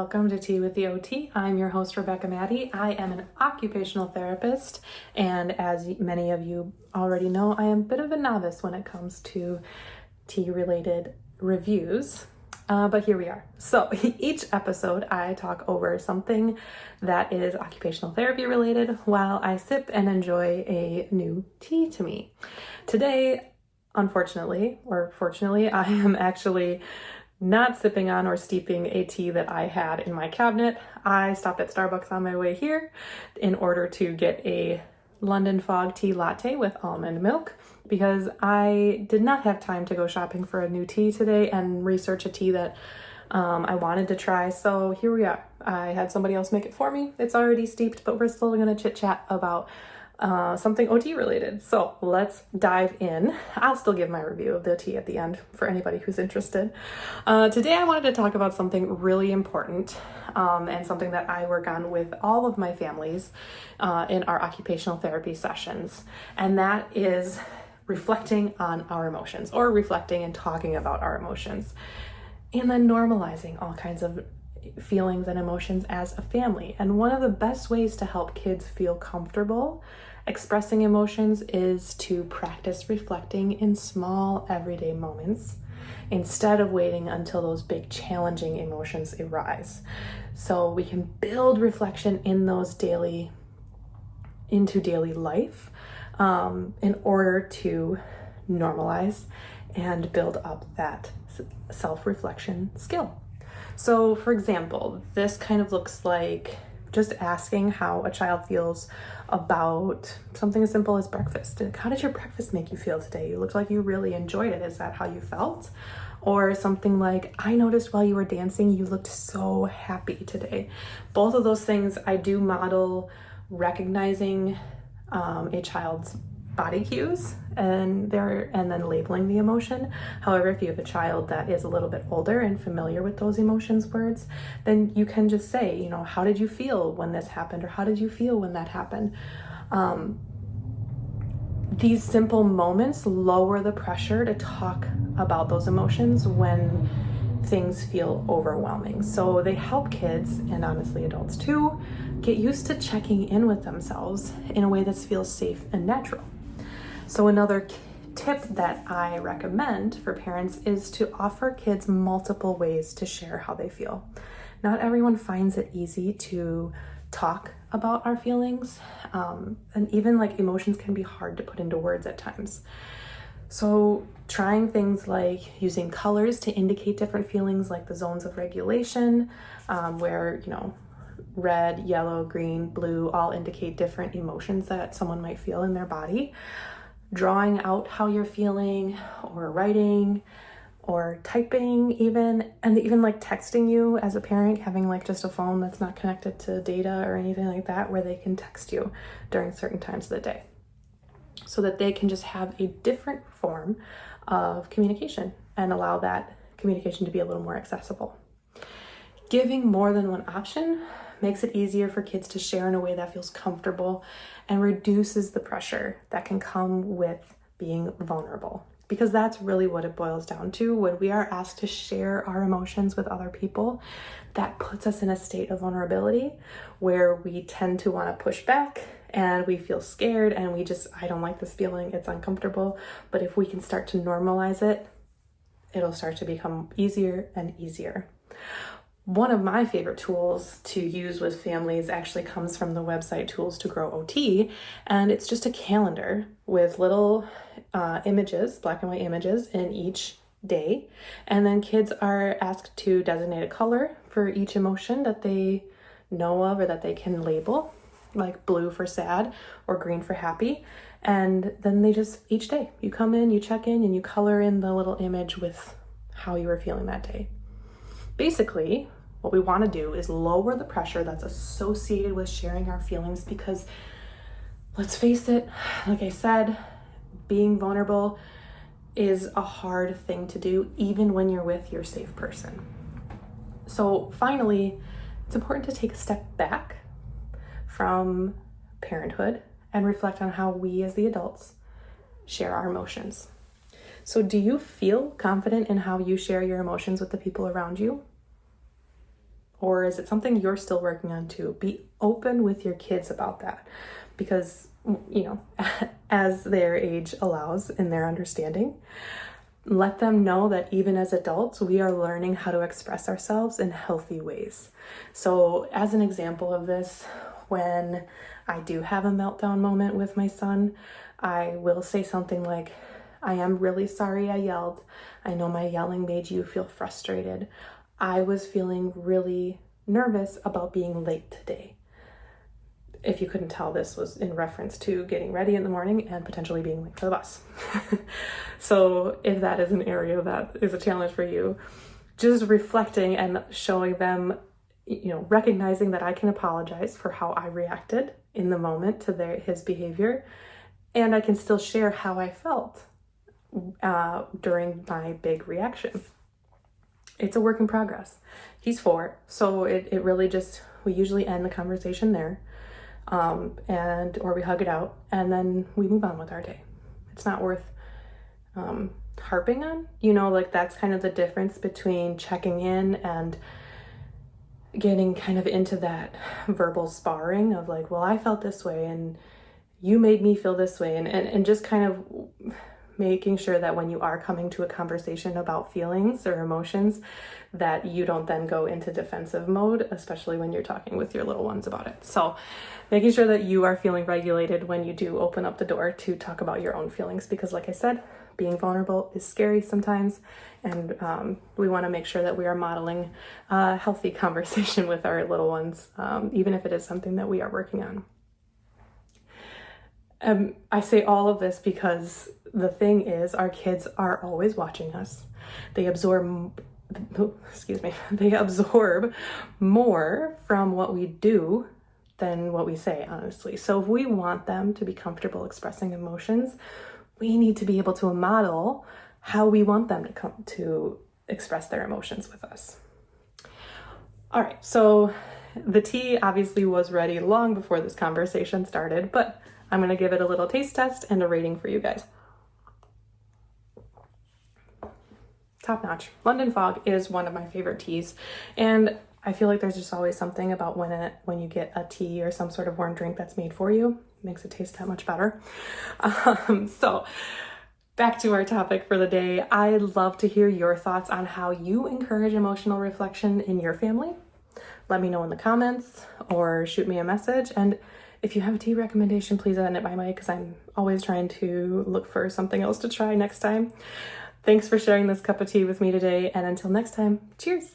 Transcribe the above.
welcome to Tea with the OT. I'm your host, Rebecca Maddie. I am an occupational therapist, and as many of you already know, I am a bit of a novice when it comes to tea-related reviews, but here we are. So each episode, I talk over something that is occupational therapy related while I sip and enjoy a new tea to me. Today, unfortunately, or fortunately, I am actually not sipping on or steeping a tea that I had in my cabinet. I stopped at Starbucks on my way here in order to get a London Fog tea latte with almond milk because I did not have time to go shopping for a new tea today and research a tea that I wanted to try. So here we are. I had somebody else make it for me. It's already steeped, but we're still going to chit chat about something OT related. So let's dive in. I'll still give my review of the tea at the end for anybody who's interested. Today I wanted to talk about something really important and something that I work on with all of my families in our occupational therapy sessions. And that is reflecting on our emotions, or reflecting and talking about our emotions, and then normalizing all kinds of feelings and emotions as a family. And one of the best ways to help kids feel comfortable expressing emotions is to practice reflecting in small everyday moments instead of waiting until those big challenging emotions arise. So we can build reflection in those into daily life in order to normalize and build up that self-reflection skill. So for example, this kind of looks like just asking how a child feels about something as simple as breakfast. How did your breakfast make you feel today? You looked like you really enjoyed it. Is that how you felt? Or something like, I noticed while you were dancing, you looked so happy today. Both of those things I do model recognizing a child's body cues and then labeling the emotion. However, if you have a child that is a little bit older and familiar with those emotions words, then you can just say, how did you feel when this happened? Or how did you feel when that happened? These simple moments lower the pressure to talk about those emotions when things feel overwhelming. So they help kids, and honestly adults too, get used to checking in with themselves in a way that feels safe and natural. So another tip that I recommend for parents is to offer kids multiple ways to share how they feel. Not everyone finds it easy to talk about our feelings, and even emotions can be hard to put into words at times. So trying things like using colors to indicate different feelings, like the zones of regulation, where red, yellow, green, blue all indicate different emotions that someone might feel in their body. Drawing out how you're feeling, or writing, or typing even, and even texting you as a parent, having just a phone that's not connected to data or anything like that, where they can text you during certain times of the day so that they can just have a different form of communication and allow that communication to be a little more accessible. Giving more than one option makes it easier for kids to share in a way that feels comfortable and reduces the pressure that can come with being vulnerable. Because that's really what it boils down to. When we are asked to share our emotions with other people, that puts us in a state of vulnerability where we tend to want to push back and we feel scared and I don't like this feeling, it's uncomfortable. But if we can start to normalize it, it'll start to become easier and easier. One of my favorite tools to use with families actually comes from the website Tools to Grow OT, and it's just a calendar with little images, black and white images in each day, and then kids are asked to designate a color for each emotion that they know of or that they can label, like blue for sad or green for happy, and then each day you come in, you check in, and you color in the little image with how you were feeling that day. Basically, what we want to do is lower the pressure that's associated with sharing our feelings, because let's face it, like I said, being vulnerable is a hard thing to do, even when you're with your safe person. So finally, it's important to take a step back from parenthood and reflect on how we as the adults share our emotions. So do you feel confident in how you share your emotions with the people around you? Or is it something you're still working on too? Be open with your kids about that, because, you know, as their age allows in their understanding, let them know that even as adults, we are learning how to express ourselves in healthy ways. So as an example of this, when I do have a meltdown moment with my son, I will say something like, I am really sorry I yelled. I know my yelling made you feel frustrated. I was feeling really nervous about being late today. If you couldn't tell, this was in reference to getting ready in the morning and potentially being late for the bus. So if that is an area that is a challenge for you, just reflecting and showing them, you know, recognizing that I can apologize for how I reacted in the moment to his behavior, and I can still share how I felt during my big reaction. It's a work in progress. He's 4, so it really just, we usually end the conversation there, or we hug it out, and then we move on with our day. It's not worth harping on, you know, like that's kind of the difference between checking in and getting kind of into that verbal sparring of like, well, I felt this way and you made me feel this way, and just kind of making sure that when you are coming to a conversation about feelings or emotions, that you don't then go into defensive mode, especially when you're talking with your little ones about it. So making sure that you are feeling regulated when you do open up the door to talk about your own feelings, because like I said, being vulnerable is scary sometimes, and we want to make sure that we are modeling a healthy conversation with our little ones, even if it is something that we are working on. I say all of this because the thing is, our kids are always watching us. They absorb more from what we do than what we say, honestly. So if we want them to be comfortable expressing emotions, we need to be able to model how we want them to come to express their emotions with us. All right, so the tea obviously was ready long before this conversation started, but I'm going to give it a little taste test and a rating for you guys. Top notch. London Fog is one of my favorite teas, and I feel like there's just always something about when you get a tea or some sort of warm drink that's made for you, it makes it taste that much better. So back to our topic for the day. I'd love to hear your thoughts on how you encourage emotional reflection in your family. Let me know in the comments or shoot me a message. And if you have a tea recommendation, please send it my way, because I'm always trying to look for something else to try next time. Thanks for sharing this cup of tea with me today, and until next time, cheers.